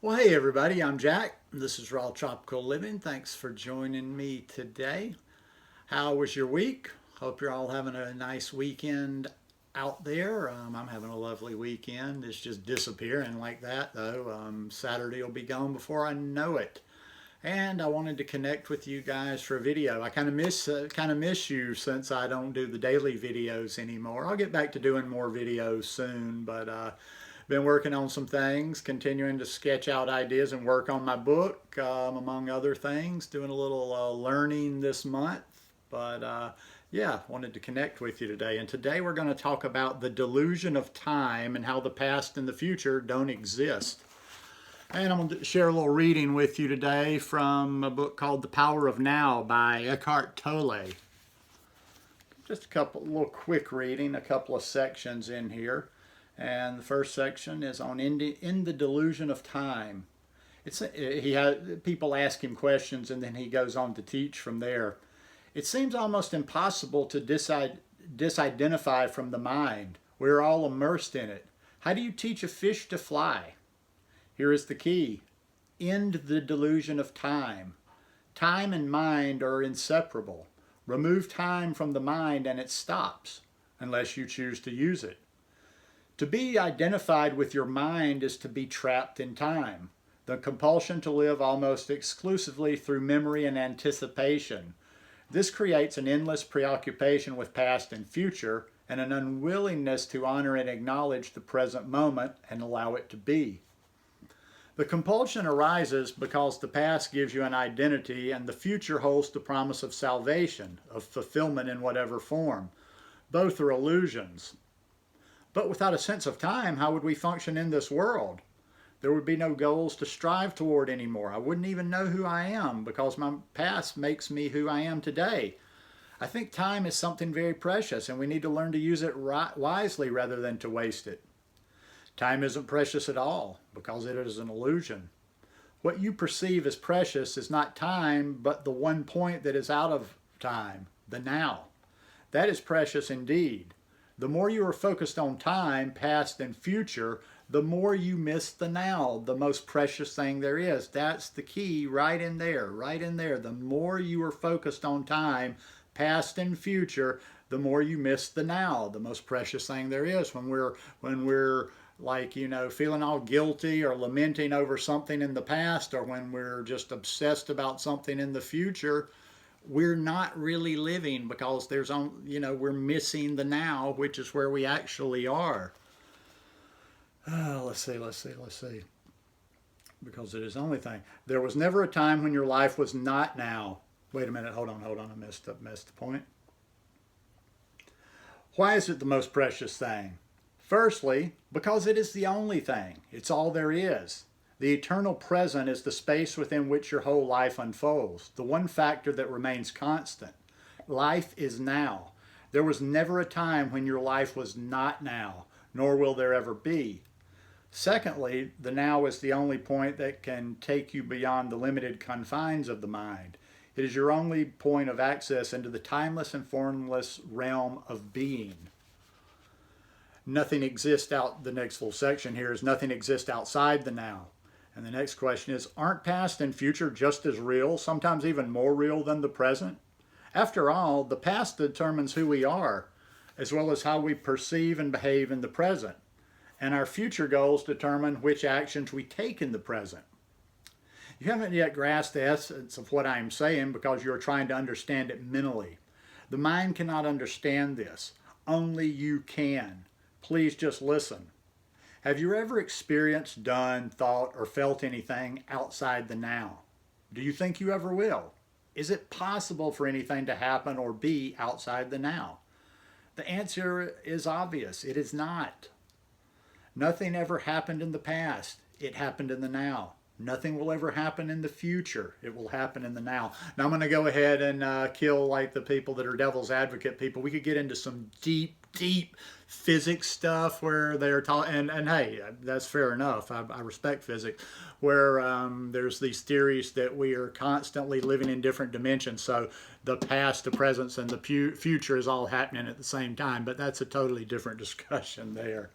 Well, hey everybody, I'm Jack. This is Raw Tropical Living. Thanks for joining me today. How was your week? Hope you're all having a nice weekend out there. I'm having a lovely weekend. It's just disappearing like that, though. Saturday will be gone before I know it. And I wanted to connect with you guys for a video. I kind of miss you since I don't do the daily videos anymore. I'll get back to doing more videos soon, but been working on some things, continuing to sketch out ideas and work on my book, among other things. Doing a little learning this month, but yeah, wanted to connect with you today. And today we're going to talk about the delusion of time and how the past and the future don't exist. And I'm going to share a little reading with you today from a book called The Power of Now by Eckhart Tolle. Just little quick reading, a couple of sections in here. And the first section is on in the delusion of time. He had people ask him questions, and then he goes on to teach from there. It seems almost impossible to disidentify from the mind. We're all immersed in it. How do you teach a fish to fly? Here is the key. End the delusion of time. Time and mind are inseparable. Remove time from the mind and it stops, unless you choose to use it. To be identified with your mind is to be trapped in time. The compulsion to live almost exclusively through memory and anticipation. This creates an endless preoccupation with past and future and an unwillingness to honor and acknowledge the present moment and allow it to be. The compulsion arises because the past gives you an identity and the future holds the promise of salvation, of fulfillment in whatever form. Both are illusions. But without a sense of time, how would we function in this world? There would be no goals to strive toward anymore. I wouldn't even know who I am because my past makes me who I am today. I think time is something very precious and we need to learn to use it wisely rather than to waste it. Time isn't precious at all because it is an illusion. What you perceive as precious is not time, but the one point that is out of time, the now. That is precious indeed. The more you are focused on time, past and future, the more you miss the now, the most precious thing there is. That's the key right in there, right in there. The more you are focused on time, past and future, the more you miss the now, the most precious thing there is. When we're like, feeling all guilty or lamenting over something in the past, or when we're just obsessed about something in the future, we're not really living because we're missing the now, which is where we actually are. Let's see. Because it is the only thing. There was never a time when your life was not now. Wait a minute, hold on. I missed the point. Why is it the most precious thing? Firstly, because it is the only thing. It's all there is. The eternal present is the space within which your whole life unfolds, the one factor that remains constant. Life is now. There was never a time when your life was not now, nor will there ever be. Secondly, the now is the only point that can take you beyond the limited confines of the mind. It is your only point of access into the timeless and formless realm of being. Nothing exists the next full section here is nothing exists outside the now. And the next question is, aren't past and future just as real, sometimes even more real than the present? After all, the past determines who we are, as well as how we perceive and behave in the present. And our future goals determine which actions we take in the present. You haven't yet grasped the essence of what I am saying because you are trying to understand it mentally. The mind cannot understand this. Only you can. Please just listen. Have you ever experienced, done, thought, or felt anything outside the now? Do you think you ever will? Is it possible for anything to happen or be outside the now? The answer is obvious. It is not. Nothing ever happened in the past. It happened in the now. Nothing will ever happen in the future. It will happen in the now. Now I'm going to go ahead and kill like the people that are devil's advocate people. We could get into some deep physics stuff where they're talking, and hey, that's fair enough. I respect physics, where there's these theories that we are constantly living in different dimensions. So the past, the present, and the future is all happening at the same time. But that's a totally different discussion there.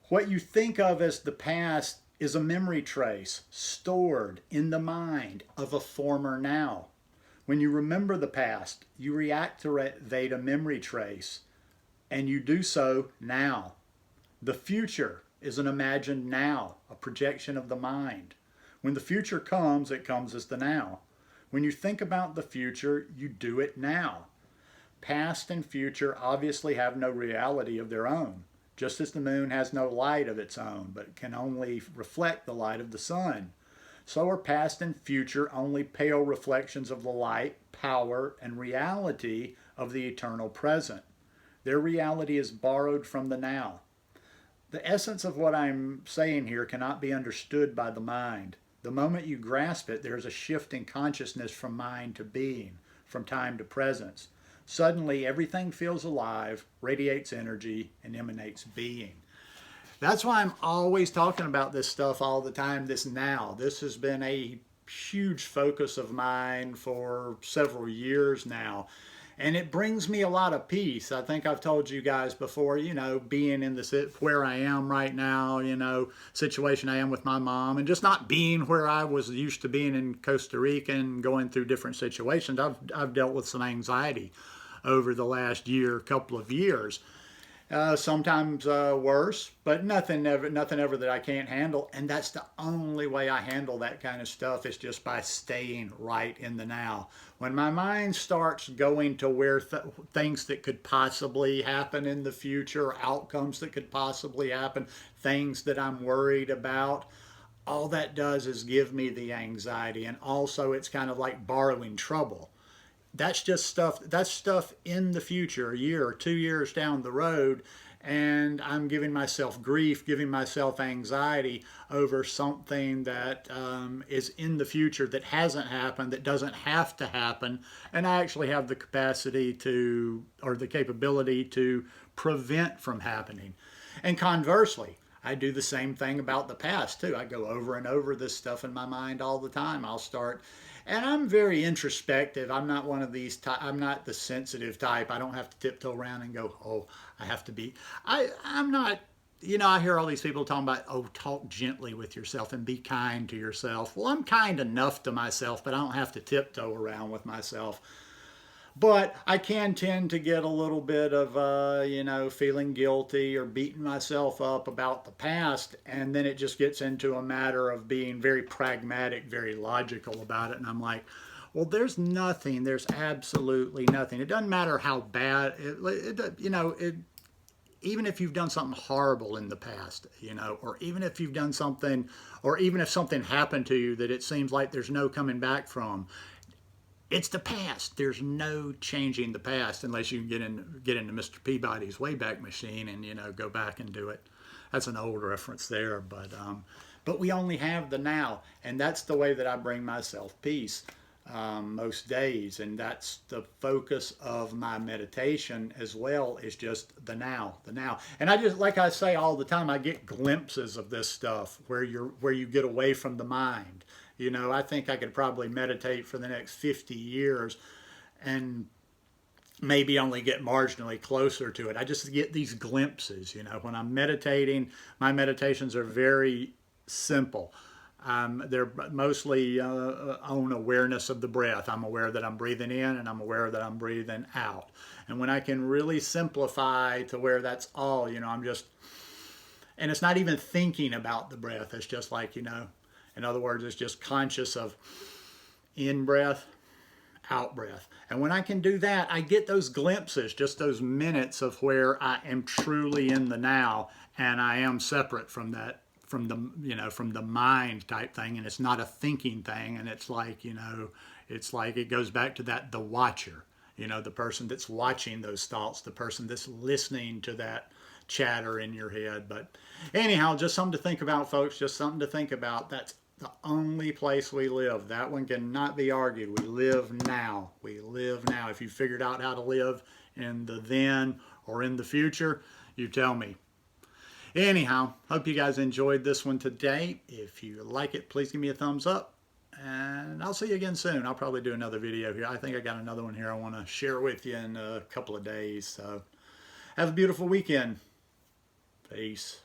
What you think of as the past is a memory trace stored in the mind of a former now. When you remember the past, you reactivate a memory trace, and you do so now. The future is an imagined now, a projection of the mind. When the future comes, it comes as the now. When you think about the future, you do it now. Past and future obviously have no reality of their own, just as the moon has no light of its own, but can only reflect the light of the sun. So are past and future only pale reflections of the light, power, and reality of the eternal present. Their reality is borrowed from the now. The essence of what I'm saying here cannot be understood by the mind. The moment you grasp it, there's a shift in consciousness from mind to being, from time to presence. Suddenly, everything feels alive, radiates energy, and emanates being. That's why I'm always talking about this stuff all the time, this now. This has been a huge focus of mine for several years now. And it brings me a lot of peace. I think I've told you guys before, being in where I am right now, situation I am with my mom, and just not being where I was used to being in Costa Rica and going through different situations. I've dealt with some anxiety over the last couple of years. Sometimes worse, but nothing ever that I can't handle. And that's the only way I handle that kind of stuff, is just by staying right in the now. When my mind starts going to where things that could possibly happen in the future, outcomes that could possibly happen, things that I'm worried about, all that does is give me the anxiety. And also, it's kind of like borrowing trouble. That's stuff in the future, a year or 2 years down the road, and I'm giving myself grief, giving myself anxiety over something that is in the future that hasn't happened, that doesn't have to happen, and I actually have the capacity or the capability to prevent from happening. And conversely, I do the same thing about the past too. I go over and over this stuff in my mind all the time. And I'm very introspective. I'm not one of these, I'm not the sensitive type. I don't have to tiptoe around and go, oh, I have to be. I'm not, I hear all these people talking about, oh, talk gently with yourself and be kind to yourself. Well, I'm kind enough to myself, but I don't have to tiptoe around with myself. But I can tend to get a little bit of, feeling guilty or beating myself up about the past. And then it just gets into a matter of being very pragmatic, very logical about it. And I'm like, well, there's absolutely nothing. It doesn't matter how bad, even if you've done something horrible in the past, or even if you've done something, or even if something happened to you that it seems like there's no coming back from. It's the past. There's no changing the past unless you can get into Mr. Peabody's Wayback Machine and go back and do it. That's an old reference there, but we only have the now, and that's the way that I bring myself peace most days, and that's the focus of my meditation as well, is just the now. And I just, like I say all the time, I get glimpses of this stuff where you get away from the mind. I think I could probably meditate for the next 50 years and maybe only get marginally closer to it. I just get these glimpses, when I'm meditating. My meditations are very simple. They're mostly on awareness of the breath. I'm aware that I'm breathing in and I'm aware that I'm breathing out. And when I can really simplify to where that's all, I'm just, and it's not even thinking about the breath. It's just like, in other words, it's just conscious of in breath, out breath. And when I can do that, I get those glimpses, just those minutes of where I am truly in the now, and I am separate from that, from the mind type thing, and it's not a thinking thing. And it's like, it goes back to the watcher, the person that's watching those thoughts, the person that's listening to that chatter in your head. But anyhow, just something to think about, folks, just something to think about. That's the only place we live. That one cannot be argued. We live now. We live now. If you figured out how to live in the then or in the future, you tell me. Anyhow, hope you guys enjoyed this one today. If you like it, please give me a thumbs up. And I'll see you again soon. I'll probably do another video here. I think I got another one here I want to share with you in a couple of days. So have a beautiful weekend. Peace.